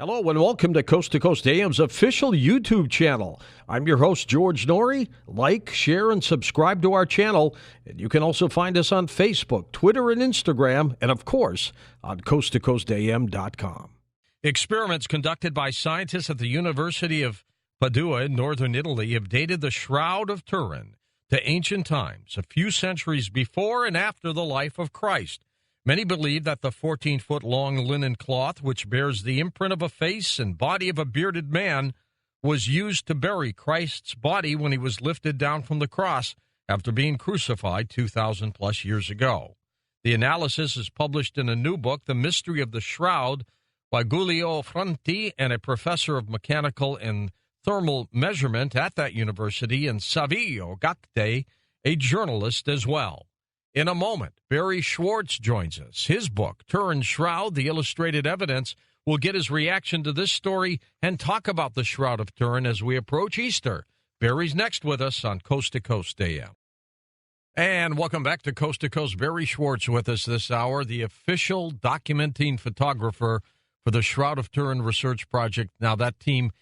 Hello and welcome to Coast AM's official YouTube channel. I'm your host, George Norrie. Like, share, and subscribe to our channel. And you can also find us on Facebook, Twitter, and Instagram, and of course, on coasttocoastam.com. Experiments conducted by scientists at the University of Padua in northern Italy have dated the Shroud of Turin to ancient times, a few centuries before and after the life of Christ. Many believe that the 14-foot-long linen cloth, which bears the imprint of a face and body of a bearded man, was used to bury Christ's body when he was lifted down from the cross after being crucified 2,000-plus years ago. The analysis is published in a new book, The Mystery of the Shroud, by Giulio Fanti, and a professor of mechanical and thermal measurement at that university, and Savio Gatte, a journalist as well. In a moment, Barrie Schwortz joins us. His book, Turin's Shroud, The Illustrated Evidence, will get his reaction to this story and talk about the Shroud of Turin as we approach Easter. Barrie's next with us on Coast to Coast AM. And welcome back to Coast. Barrie Schwortz with us this hour, the official documenting photographer for the Shroud of Turin Research Project. Now, that team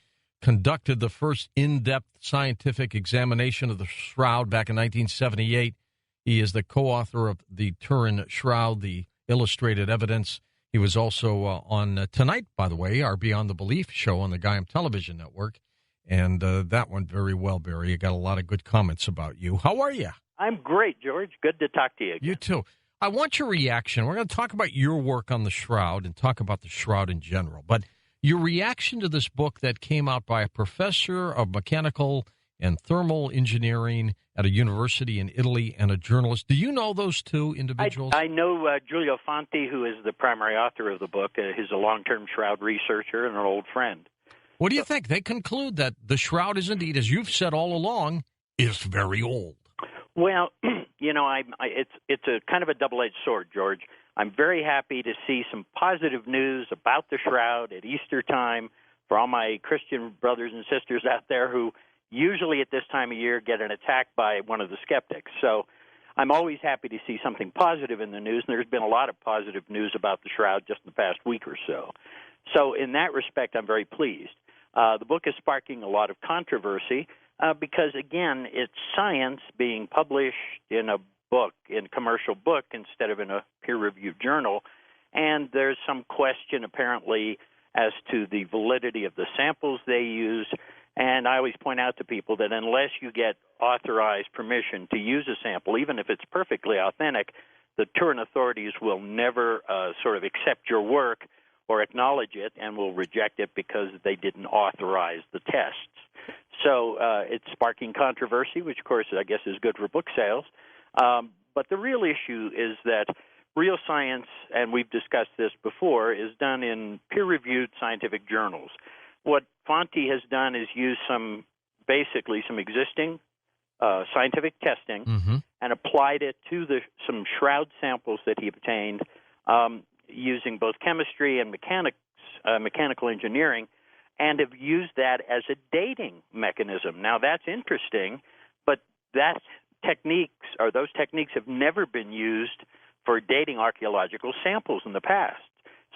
conducted the first in-depth scientific examination of the Shroud back in 1978. He is the co-author of the Turin Shroud, The Illustrated Evidence. He was also on tonight, by the way, our Beyond the Belief show on the Gaiam Television Network. And that went very well, Barrie. I got a lot of good comments about you. How are you? I'm great, George. Good to talk to you again. You too. I want your reaction. We're going to talk about your work on the Shroud and talk about the Shroud in general. But your reaction to this book that came out by a professor of mechanical and thermal engineering at a university in Italy and a journalist. Do you know those two individuals? I know Giulio Fanti, who is the primary author of the book. He's a long-term Shroud researcher and an old friend. What do you think? They conclude that the Shroud is indeed, as you've said all along, is very old. Well, you know, it's a kind of a double-edged sword, George. I'm very happy to see some positive news about the Shroud at Easter time for all my Christian brothers and sisters out there who usually at this time of year get an attack by one of the skeptics. So I'm always happy to see something positive in the news, and there's been a lot of positive news about the Shroud just in the past week or so. So in that respect, I'm very pleased. The book is sparking a lot of controversy because, again, it's science being published in a book, in a commercial book, instead of in a peer-reviewed journal, and there's some question apparently as to the validity of the samples they use. And I always point out to people that unless you get authorized permission to use a sample, even if it's perfectly authentic, the Turin authorities will never sort of accept your work or acknowledge it and will reject it because they didn't authorize the tests. So it's sparking controversy, which, of course, I guess is good for book sales. But the real issue is that real science, and we've discussed this before, is done in peer-reviewed scientific journals. What Fanti has done is use some existing scientific testing and applied it to some Shroud samples that he obtained using both chemistry and mechanical engineering, and have used that as a dating mechanism. Now, that's interesting, but those techniques have never been used for dating archaeological samples in the past.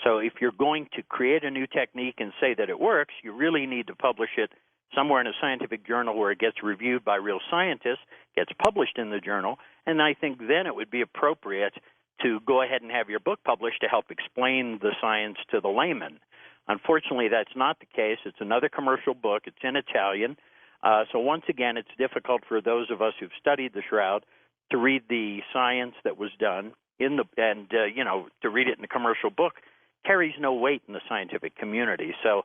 So if you're going to create a new technique and say that it works, you really need to publish it somewhere in a scientific journal where it gets reviewed by real scientists, gets published in the journal, and I think then it would be appropriate to go ahead and have your book published to help explain the science to the layman. Unfortunately, that's not the case. It's another commercial book. It's in Italian. So once again, it's difficult for those of us who've studied the Shroud to read the science that was done to read it in a commercial book carries no weight in the scientific community. So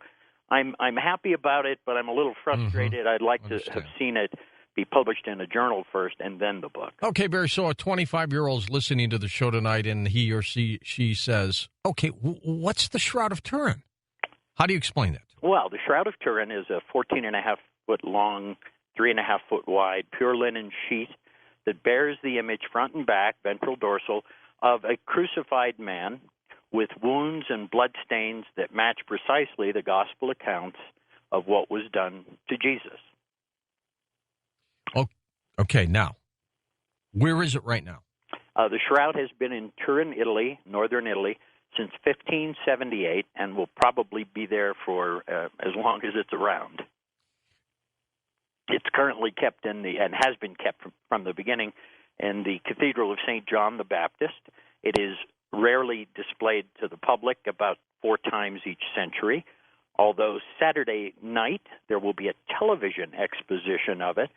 I'm happy about it, but I'm a little frustrated. I'd like to have seen it be published in a journal first and then the book. Okay, Barrie, so a 25-year-old's listening to the show tonight, and he or she says, okay, what's the Shroud of Turin? How do you explain that? Well, the Shroud of Turin is a 14.5-foot long, 3.5-foot wide, pure linen sheet that bears the image front and back, ventral dorsal, of a crucified man with wounds and blood stains that match precisely the gospel accounts of what was done to Jesus. Okay, now, where is it right now? The Shroud has been in Turin, Italy, northern Italy, since 1578 and will probably be there for as long as it's around. It's currently kept and has been kept from the beginning in the Cathedral of St. John the Baptist. It is rarely displayed to the public, about 4 times each century, although Saturday night there will be a television exposition of it.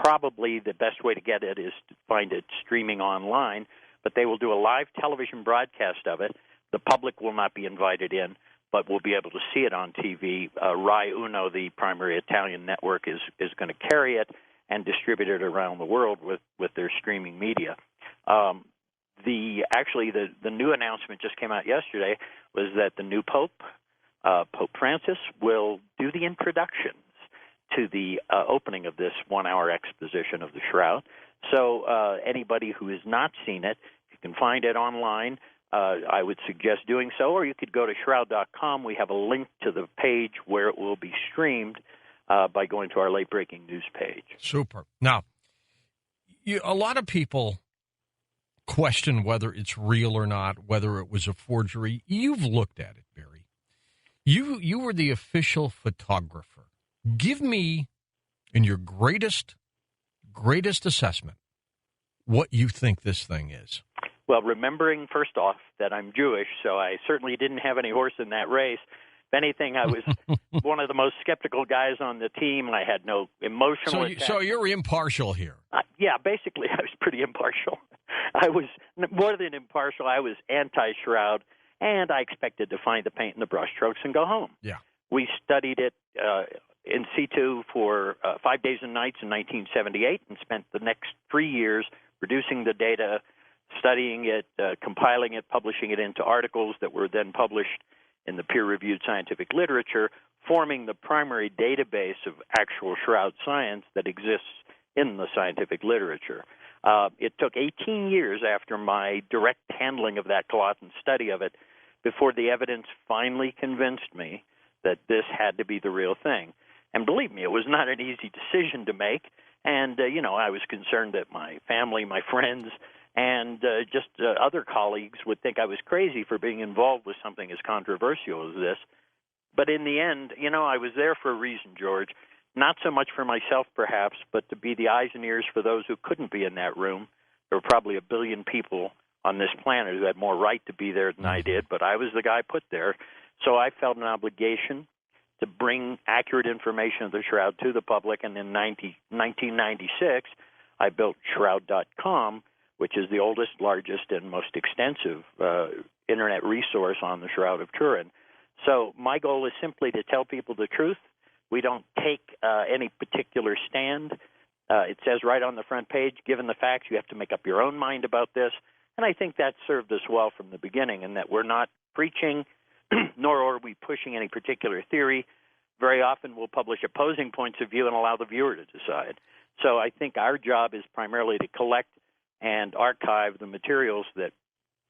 Probably the best way to get it is to find it streaming online, but they will do a live television broadcast of it. The public will not be invited in, but we'll be able to see it on TV. Rai Uno, the primary Italian network, is going to carry it and distribute it around the world with their streaming media. The new announcement just came out yesterday was that the new Pope, Pope Francis, will do the introductions to the opening of this 1-hour exposition of the Shroud. So anybody who has not seen it, you can find it online. I would suggest doing so, or you could go to shroud.com. We have a link to the page where it will be streamed by going to our late-breaking news page. Super. Now, a lot of people question whether it's real or not, whether it was a forgery. You've looked at it, Barrie. You were the official photographer. Give me, in your greatest assessment, what you think this thing is. Well, remembering, first off, that I'm Jewish, so I certainly didn't have any horse in that race. If anything, I was one of the most skeptical guys on the team. I had no emotional attachment. So you're impartial here. Yeah, basically, I was pretty impartial. I was more than impartial. I was anti-Shroud, and I expected to find the paint and the brushstrokes and go home. Yeah. We studied it in situ for 5 days and nights in 1978 and spent the next 3 years reducing the data, studying it, compiling it, publishing it into articles that were then published in the peer-reviewed scientific literature, forming the primary database of actual Shroud science that exists in the scientific literature. It took 18 years after my direct handling of that cloth and study of it before the evidence finally convinced me that this had to be the real thing. And believe me, it was not an easy decision to make. And, I was concerned that my family, my friends, and just other colleagues would think I was crazy for being involved with something as controversial as this. But in the end, I was there for a reason, George. Not so much for myself, perhaps, but to be the eyes and ears for those who couldn't be in that room. There were probably 1 billion people on this planet who had more right to be there than I did, but I was the guy put there. So I felt an obligation to bring accurate information of the Shroud to the public, and in 1996, I built Shroud.com, which is the oldest, largest, and most extensive Internet resource on the Shroud of Turin. So my goal is simply to tell people the truth. We don't take any particular stand. It says right on the front page, given the facts, you have to make up your own mind about this. And I think that served us well from the beginning, in that we're not preaching, nor are we pushing any particular theory. Very often we'll publish opposing points of view and allow the viewer to decide. So I think our job is primarily to collect and archive the materials that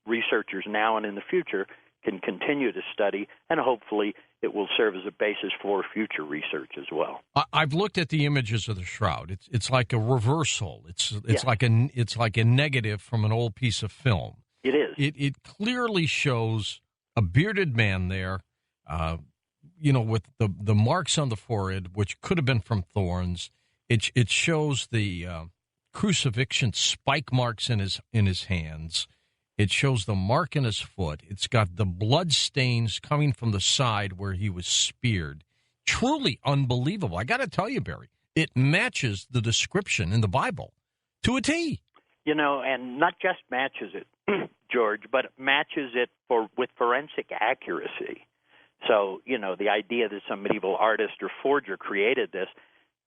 researchers now and in the future can continue to study, and hopefully it will serve as a basis for future research as well. I've looked at the images of the Shroud. It's like a reversal. It's like a negative from an old piece of film. It is. It clearly shows a bearded man there, with the marks on the forehead, which could have been from thorns. It shows the crucifixion spike marks in his hands. It shows the mark in his foot. It's got the blood stains coming from the side where he was speared. Truly unbelievable. I got to tell you, Barrie, it matches the description in the Bible to a T. And not just matches it, George, but matches it with forensic accuracy. So, the idea that some medieval artist or forger created this,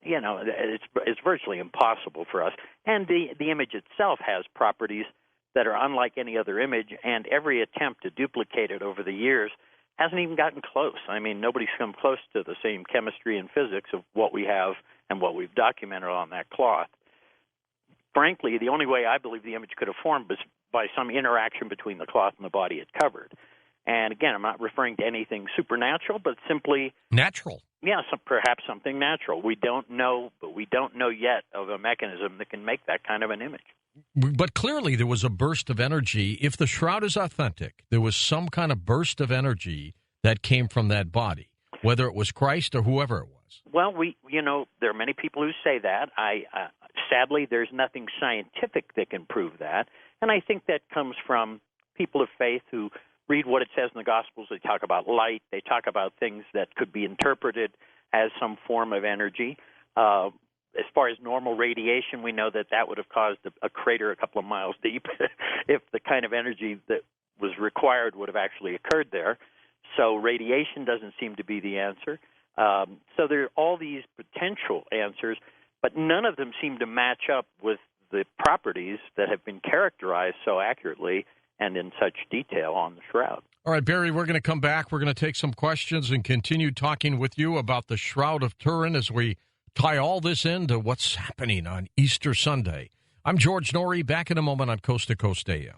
it's virtually impossible for us. And the image itself has properties that are unlike any other image, and every attempt to duplicate it over the years hasn't even gotten close. I mean, nobody's come close to the same chemistry and physics of what we have and what we've documented on that cloth. Frankly, the only way I believe the image could have formed was by some interaction between the cloth and the body it covered. And again, I'm not referring to anything supernatural, but simply natural. Yeah, perhaps something natural. We don't know, but we don't know yet of a mechanism that can make that kind of an image. But clearly there was a burst of energy. If the shroud is authentic, there was some kind of burst of energy that came from that body, whether it was Christ or whoever it was. Well, there are many people who say that. Sadly, there's nothing scientific that can prove that. And I think that comes from people of faith who read what it says in the Gospels. They talk about light. They talk about things that could be interpreted as some form of energy. As far as normal radiation, we know that would have caused a crater a couple of miles deep if the kind of energy that was required would have actually occurred there. So radiation doesn't seem to be the answer. So there are all these potential answers, but none of them seem to match up with the properties that have been characterized so accurately and in such detail on the shroud. All right, Barrie, we're going to come back. We're going to take some questions and continue talking with you about the Shroud of Turin as we tie all this into what's happening on Easter Sunday. I'm George Norrie, back in a moment on Coast to Coast AM.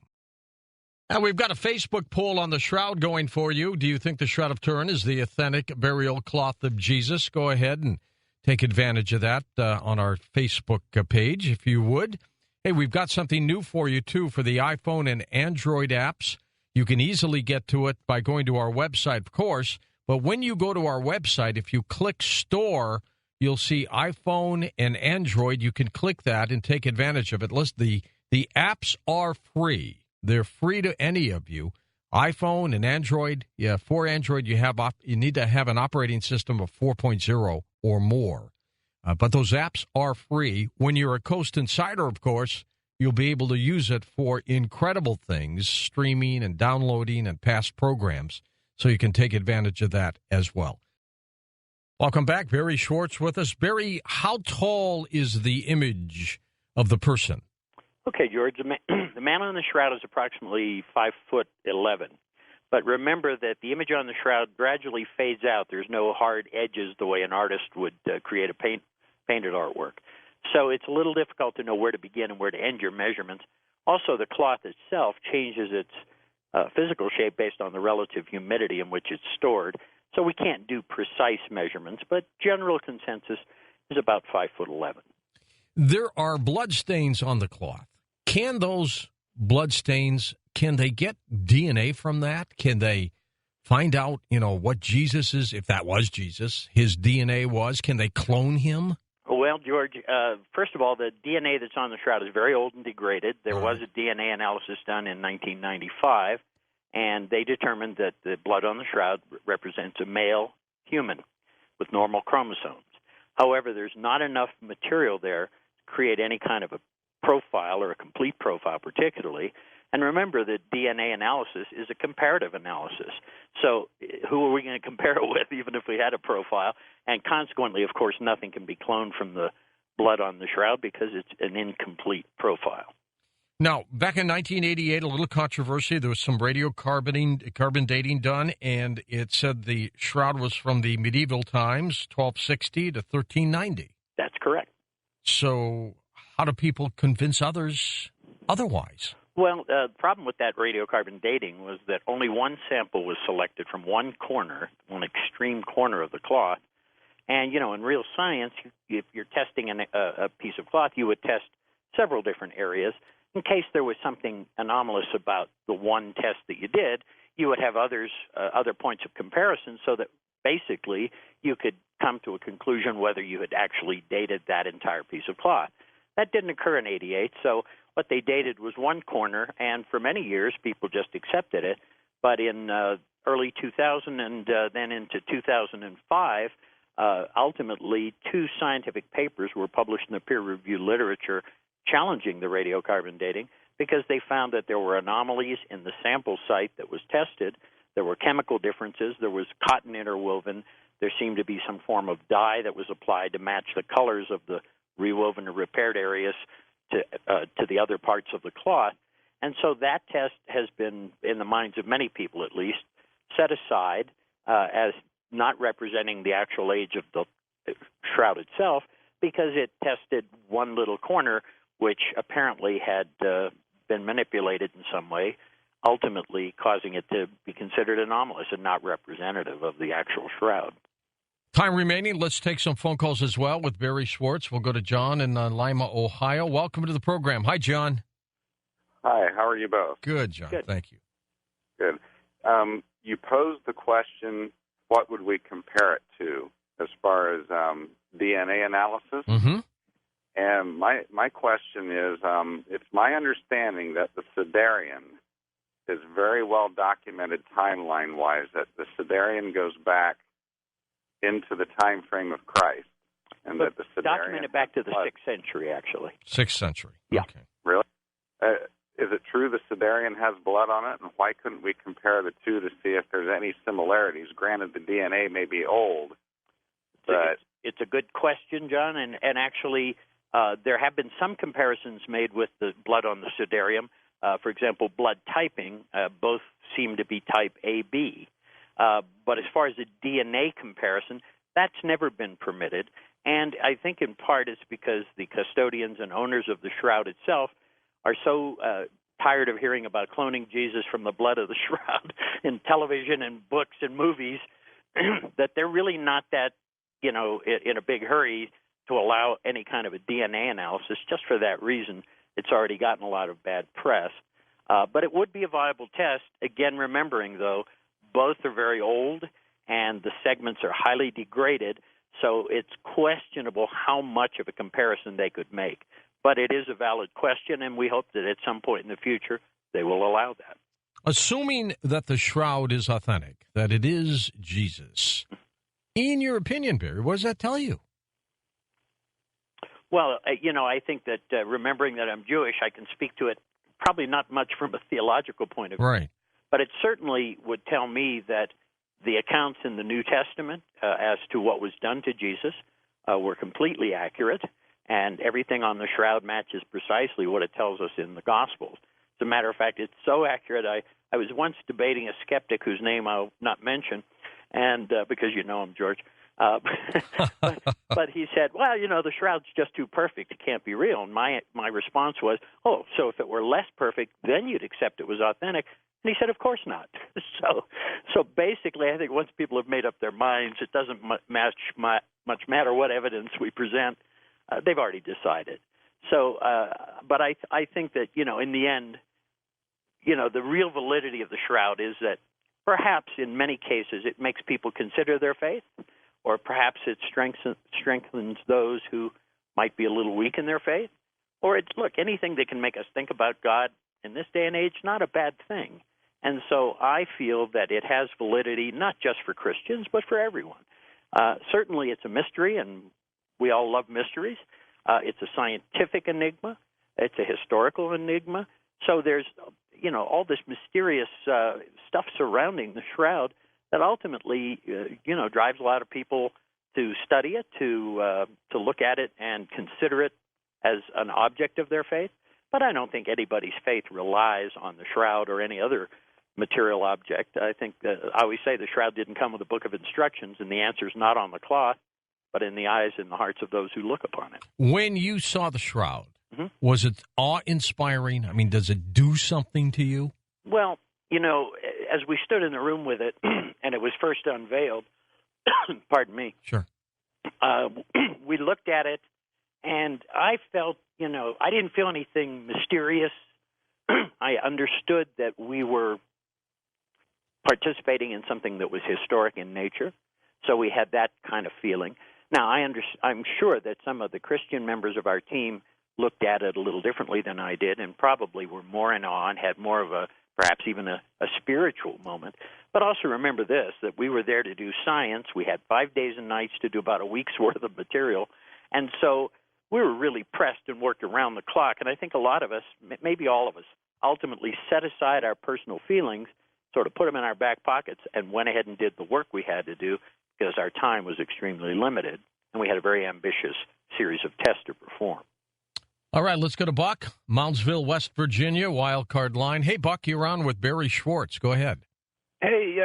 And we've got a Facebook poll on the shroud going for you. Do you think the Shroud of Turin is the authentic burial cloth of Jesus? Go ahead and take advantage of that on our Facebook page, if you would. Hey, we've got something new for you, too, for the iPhone and Android apps. You can easily get to it by going to our website, of course. But when you go to our website, if you click Store, you'll see iPhone and Android. You can click that and take advantage of it. Listen, the apps are free. They're free to any of you. iPhone and Android. Yeah, for Android, you need to have an operating system of 4.0 or more. But those apps are free. When you're a Coast Insider, of course, you'll be able to use it for incredible things, streaming and downloading and past programs. So you can take advantage of that as well. Welcome back. Barrie Schwortz with us. Barrie, how tall is the image of the person? Okay, George, the man on the shroud is approximately 5'11". But remember that the image on the shroud gradually fades out. There's no hard edges the way an artist would create a painted artwork. So it's a little difficult to know where to begin and where to end your measurements. Also, the cloth itself changes its physical shape based on the relative humidity in which it's stored. So we can't do precise measurements, but general consensus is about 5'11". There are blood stains on the cloth. Can those blood stains, can they get DNA from that? Can they find out, what Jesus is, if that was Jesus, his DNA was? Can they clone him? Well, George, first of all, the DNA that's on the shroud is very old and degraded. There was a DNA analysis done in 1995, and they determined that the blood on the shroud represents a male human with normal chromosomes. However, there's not enough material there to create any kind of a profile or a complete profile particularly. And remember that DNA analysis is a comparative analysis. So who are we going to compare it with even if we had a profile? And consequently, of course, nothing can be cloned from the blood on the shroud because it's an incomplete profile. Now, back in 1988, a little controversy. There was some radiocarbon dating done, and it said the shroud was from the medieval times, 1260 to 1390. That's correct. So how do people convince others otherwise? Well, the problem with that radiocarbon dating was that only one sample was selected from one extreme corner of the cloth. And, in real science, if you're testing a piece of cloth, you would test several different areas. In case there was something anomalous about the one test that you did, you would have other points of comparison so that basically you could come to a conclusion whether you had actually dated that entire piece of cloth. That didn't occur in 88, so what they dated was one corner, and for many years people just accepted it. But in early 2000 and then into 2005, ultimately 2 scientific papers were published in the peer-reviewed literature challenging the radiocarbon dating because they found that there were anomalies in the sample site that was tested. There were chemical differences. There was cotton interwoven. There seemed to be some form of dye that was applied to match the colors of the rewoven or repaired areas to the other parts of the cloth. And so that test has been, in the minds of many people at least, set aside as not representing the actual age of the shroud itself because it tested one little corner which apparently had been manipulated in some way, ultimately causing it to be considered anomalous and not representative of the actual shroud. Time remaining. Let's take some phone calls as well with Barrie Schwortz. We'll go to John in Lima, Ohio. Welcome to the program. Hi, John. Hi, how are you both? Good, John. Good. Thank you. Good. You posed the question, what would we compare it to as far as DNA analysis? Mm-hmm. And my question is, it's my understanding that the Sidarian is very well documented timeline-wise, that the Sidarian goes back into the time frame of Christ. And but that the Sidarian documented back to the 6th century, actually. 6th century. Yeah. Okay. Really? Is it true the Sidarian has blood on it, and why couldn't we compare the two to see if there's any similarities? Granted, the DNA may be old, but... It's a good question, John, and actually there have been some comparisons made with the blood on the Sidarium. For example, blood typing, both seem to be type AB. But as far as a DNA comparison, that's never been permitted, and I think in part it's because the custodians and owners of the shroud itself are so tired of hearing about cloning Jesus from the blood of the shroud in television and books and movies that they're really not that, in a big hurry to allow any kind of a DNA analysis. Just for that reason, it's already gotten a lot of bad press. But it would be a viable test, again, remembering, though, both are very old and the segments are highly degraded, so it's questionable how much of a comparison they could make. But it is a valid question, and we hope that at some point in the future they will allow that. Assuming that the shroud is authentic, that it is Jesus, in your opinion, Barrie, what does that tell you? Well, I think that remembering that I'm Jewish, I can speak to it probably not much from a theological point of view. Right. But it certainly would tell me that the accounts in the New Testament as to what was done to Jesus were completely accurate, and everything on the shroud matches precisely what it tells us in the Gospels. As a matter of fact, it's so accurate. I was once debating a skeptic whose name I'll not mention, and because you know him, George. But he said, well, the shroud's just too perfect. It can't be real. And my response was, oh, so if it were less perfect, then you'd accept it was authentic. And he said, of course not. So basically, I think once people have made up their minds, it doesn't much matter what evidence we present. They've already decided. So, but I think that, in the end, the real validity of the shroud is that perhaps in many cases it makes people consider their faith, or perhaps it strengthens those who might be a little weak in their faith, or anything that can make us think about God in this day and age, not a bad thing. And so I feel that it has validity not just for Christians, but for everyone. Certainly it's a mystery, and we all love mysteries. It's a scientific enigma. It's a historical enigma. So there's, all this mysterious stuff surrounding the shroud that ultimately, drives a lot of people to study it, to look at it and consider it as an object of their faith. But I don't think anybody's faith relies on the shroud or any other material object. I think I always say the shroud didn't come with a book of instructions, and the answer's not on the cloth, but in the eyes and the hearts of those who look upon it. When you saw the shroud, was it awe-inspiring? I mean, does it do something to you? Well, as we stood in the room with it, and it was first unveiled, pardon me. Sure. We looked at it, and I felt, I didn't feel anything mysterious. I understood that we were participating in something that was historic in nature, so we had that kind of feeling. Now, I'm sure that some of the Christian members of our team looked at it a little differently than I did, and probably were more in awe and had more of perhaps even a spiritual moment. But also remember this, that we were there to do science. We had 5 days and nights to do about a week's worth of material, and so we were really pressed and worked around the clock. And I think a lot of us, maybe all of us, ultimately set aside our personal feelings, sort of put them in our back pockets, and went ahead and did the work we had to do because our time was extremely limited, and we had a very ambitious series of tests to perform. All right, let's go to Buck, Moundsville, West Virginia, wild card line. Hey, Buck, you're on with Barrie Schwortz. Go ahead. Hey,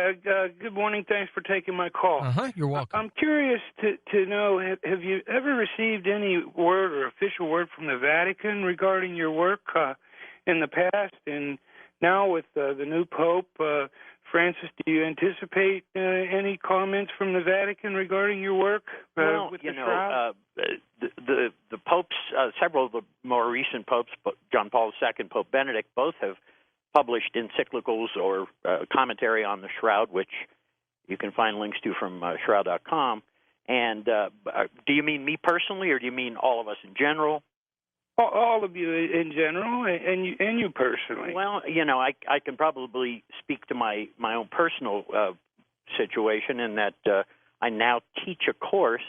good morning. Thanks for taking my call. You're welcome. I'm curious to know, have you ever received any word or official word from the Vatican regarding your work in the past and now with the new Pope Francis, do you anticipate any comments from the Vatican regarding your work with the shroud? The popes, several of the more recent popes, John Paul II, Pope Benedict, both have published encyclicals or commentary on the shroud, which you can find links to from shroud.com. And do you mean me personally, or do you mean all of us in general? All of you in general, and you personally. Well, I can probably speak to my own personal situation in that I now teach a course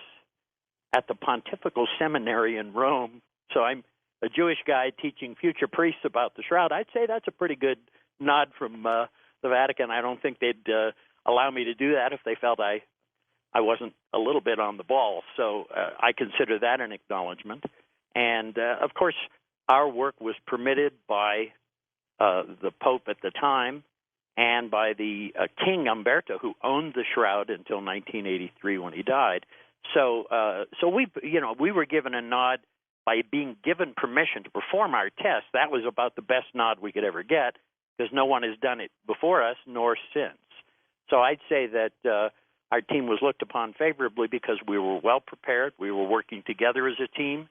at the Pontifical Seminary in Rome. So I'm a Jewish guy teaching future priests about the shroud. I'd say that's a pretty good nod from the Vatican. I don't think they'd allow me to do that if they felt I wasn't a little bit on the ball. So I consider that an acknowledgement. And, of course, our work was permitted by the Pope at the time and by the King Umberto, who owned the shroud until 1983 when he died. So we were given a nod by being given permission to perform our test. That was about the best nod we could ever get because no one has done it before us nor since. So I'd say that our team was looked upon favorably because we were well prepared. We were working together as a team.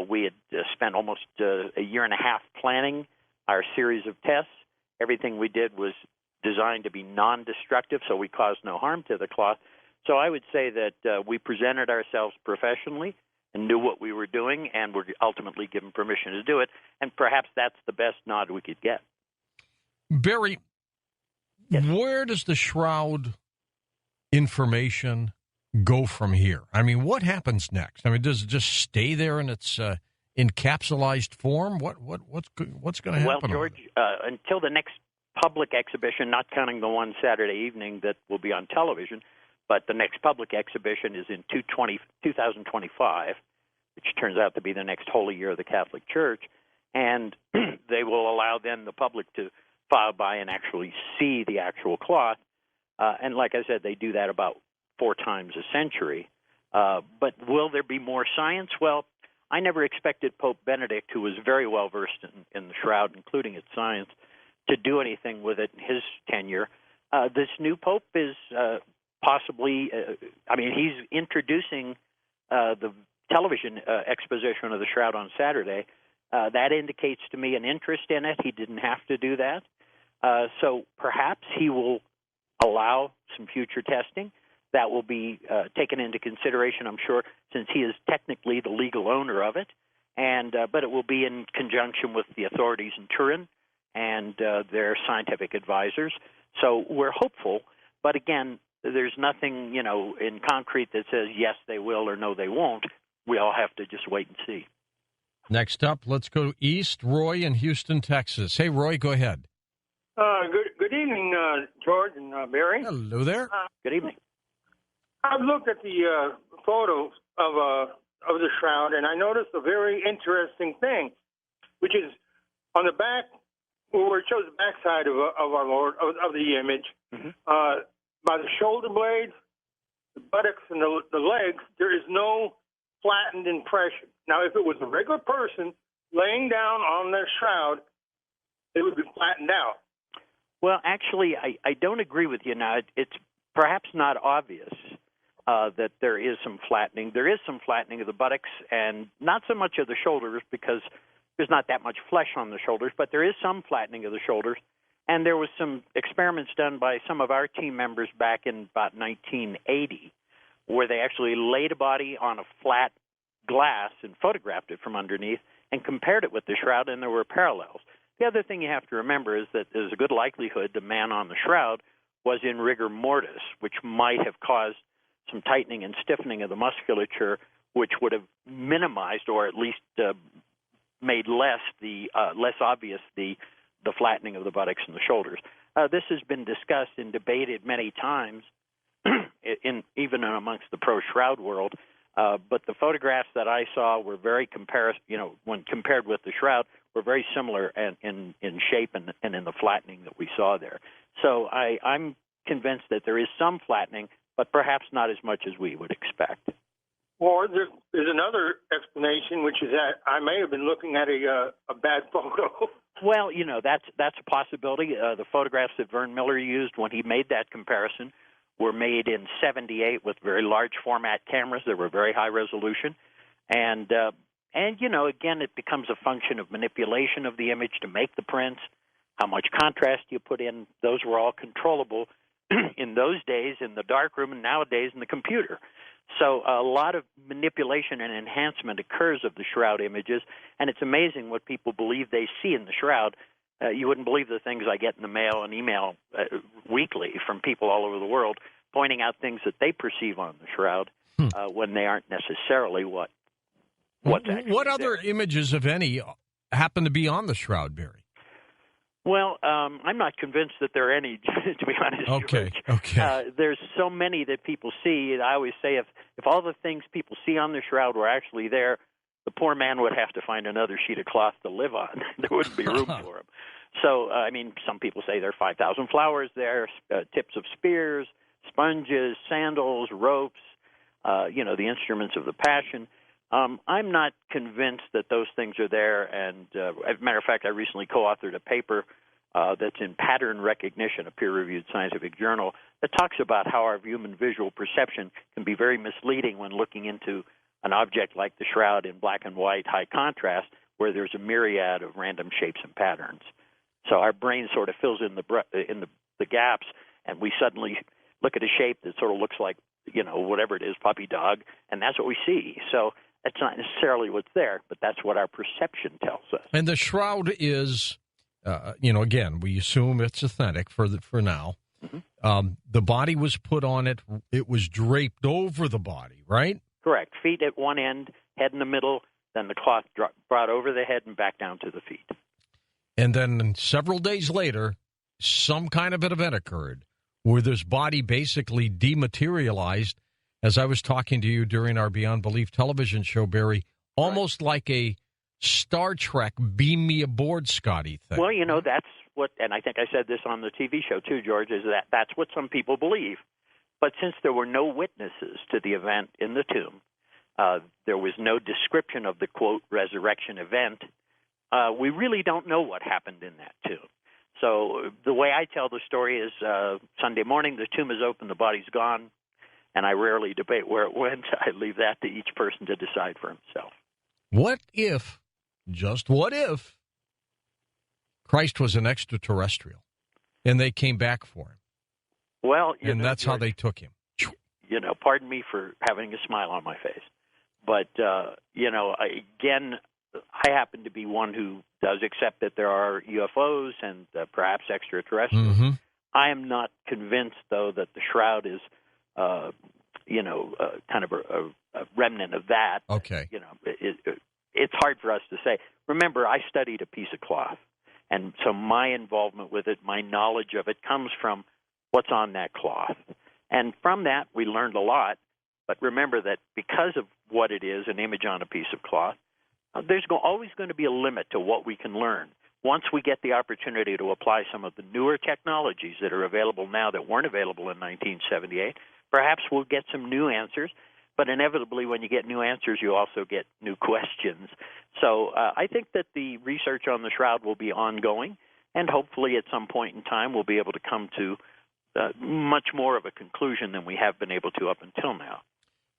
We had spent almost a year and a half planning our series of tests. Everything we did was designed to be non-destructive, so we caused no harm to the cloth. So I would say that we presented ourselves professionally and knew what we were doing and were ultimately given permission to do it, and perhaps that's the best nod we could get. Barrie, yes. Where does the shroud information go from here? I mean, what happens next? I mean, does it just stay there in its encapsulated form? What's going to happen? Well, George, until the next public exhibition, not counting the one Saturday evening that will be on television, but the next public exhibition is in 2025, which turns out to be the next holy year of the Catholic Church, and they will allow then the public to file by and actually see the actual cloth. And like I said, they do that about 4 times a century. But will there be more science? Well, I never expected Pope Benedict, who was very well versed in the shroud, including its science, to do anything with it in his tenure. This new pope is possibly, he's introducing the television exposition of the shroud on Saturday. That indicates to me an interest in it. He didn't have to do that. So perhaps he will allow some future testing. That will be taken into consideration, I'm sure, since he is technically the legal owner of it. But it will be in conjunction with the authorities in Turin and their scientific advisors. So we're hopeful. But again, there's nothing, in concrete that says yes, they will or no, they won't. We all have to just wait and see. Next up, let's go east. Roy in Houston, Texas. Hey, Roy, go ahead. Good evening, George and Barrie. Hello there. Good evening. I've looked at the photos of the shroud, and I noticed a very interesting thing, which is on the back, where it shows the backside of our Lord, of the image, by the shoulder blades, the buttocks, and the legs, there is no flattened impression. Now, if it was a regular person laying down on their shroud, it would be flattened out. Well, actually, I don't agree with you now. It's perhaps not obvious that there is some flattening. There is some flattening of the buttocks and not so much of the shoulders because there's not that much flesh on the shoulders, but there is some flattening of the shoulders. And there was some experiments done by some of our team members back in about 1980 where they actually laid a body on a flat glass and photographed it from underneath and compared it with the shroud, and there were parallels. The other thing you have to remember is that there's a good likelihood the man on the shroud was in rigor mortis, which might have caused some tightening and stiffening of the musculature, which would have minimized or at least made less obvious the flattening of the buttocks and the shoulders. This has been discussed and debated many times, even amongst the pro-shroud world. But the photographs that I saw were very when compared with the shroud, were very similar in shape and in the flattening that we saw there. So I'm convinced that there is some flattening, but perhaps not as much as we would expect. Or there's another explanation, which is that I may have been looking at a bad photo. Well, that's a possibility. The photographs that Vern Miller used when he made that comparison were made in '78 with very large format cameras that were very high resolution, and again, it becomes a function of manipulation of the image to make the prints, how much contrast you put in. Those were all controllable in those days in the darkroom, and nowadays in the computer. So a lot of manipulation and enhancement occurs of the shroud images, and it's amazing what people believe they see in the shroud. You wouldn't believe the things I get in the mail and email weekly from people all over the world pointing out things that they perceive on the shroud when they aren't necessarily what's actually What other there. images, if any, happen to be on the shroud, Barrie? Well, I'm not convinced that there are any, to be honest. Okay, George. okay. There's so many that people see. I always say if all the things people see on the shroud were actually there, the poor man would have to find another sheet of cloth to live on. There wouldn't be room for him. So, some people say there are 5,000 flowers there, tips of spears, sponges, sandals, ropes, the instruments of the Passion. I'm not convinced that those things are there, and as a matter of fact, I recently co-authored a paper that's in Pattern Recognition, a peer-reviewed scientific journal, that talks about how our human visual perception can be very misleading when looking into an object like the shroud in black and white, high contrast, where there's a myriad of random shapes and patterns. So our brain sort of fills in the gaps, and we suddenly look at a shape that sort of looks like, whatever it is, puppy dog, and that's what we see. So that's not necessarily what's there, but that's what our perception tells us. And the shroud is, again, we assume it's authentic for now. Mm-hmm. The body was put on it. It was draped over the body, right? Correct. Feet at one end, head in the middle, then the cloth brought over the head and back down to the feet. And then several days later, some kind of an event occurred where this body basically dematerialized, as I was talking to you during our Beyond Belief television show, Barrie, almost like a Star Trek beam me aboard, Scotty thing. Well, that's what, and I think I said this on the TV show too, George, is that's what some people believe. But since there were no witnesses to the event in the tomb, there was no description of the, quote, resurrection event, we really don't know what happened in that tomb. So the way I tell the story is Sunday morning, the tomb is open, the body's gone, and I rarely debate where it went. I leave that to each person to decide for himself. What if, just what if, Christ was an extraterrestrial and they came back for him? Well, and that's George, how they took him. Pardon me for having a smile on my face. But, again, I happen to be one who does accept that there are UFOs and perhaps extraterrestrials. Mm-hmm. I am not convinced, though, that the shroud is, kind of a remnant of that. Okay. It's hard for us to say. Remember, I studied a piece of cloth, and so my involvement with it, my knowledge of it, comes from what's on that cloth. And from that, we learned a lot. But remember that because of what it is, an image on a piece of cloth, there's always going to be a limit to what we can learn. Once we get the opportunity to apply some of the newer technologies that are available now that weren't available in 1978, perhaps we'll get some new answers. But inevitably, when you get new answers, you also get new questions. So I think that the research on the shroud will be ongoing, and hopefully at some point in time we'll be able to come to much more of a conclusion than we have been able to up until now.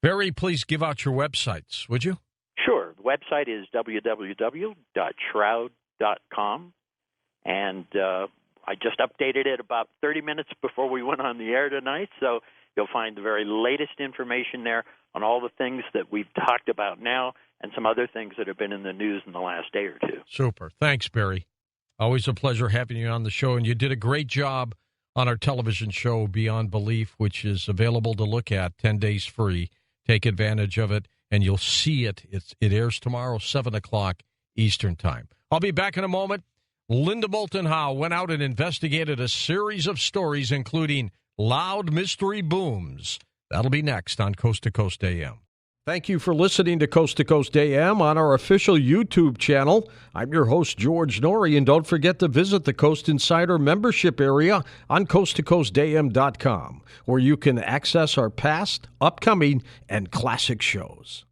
Barrie, please give out your websites, would you? Sure. The website is www.shroud.com, and I just updated it about 30 minutes before we went on the air tonight, so you'll find the very latest information there on all the things that we've talked about now and some other things that have been in the news in the last day or two. Super. Thanks, Barrie. Always a pleasure having you on the show, and you did a great job on our television show, Beyond Belief, which is available to look at 10 days free. Take advantage of it, and you'll see it. It airs tomorrow, 7 o'clock Eastern Time. I'll be back in a moment. Linda Moulton Howe went out and investigated a series of stories, including loud mystery booms. That'll be next on Coast to Coast AM. Thank you for listening to Coast AM on our official YouTube channel. I'm your host, George Norrie, and don't forget to visit the Coast Insider membership area on coasttocoastam.com, where you can access our past, upcoming, and classic shows.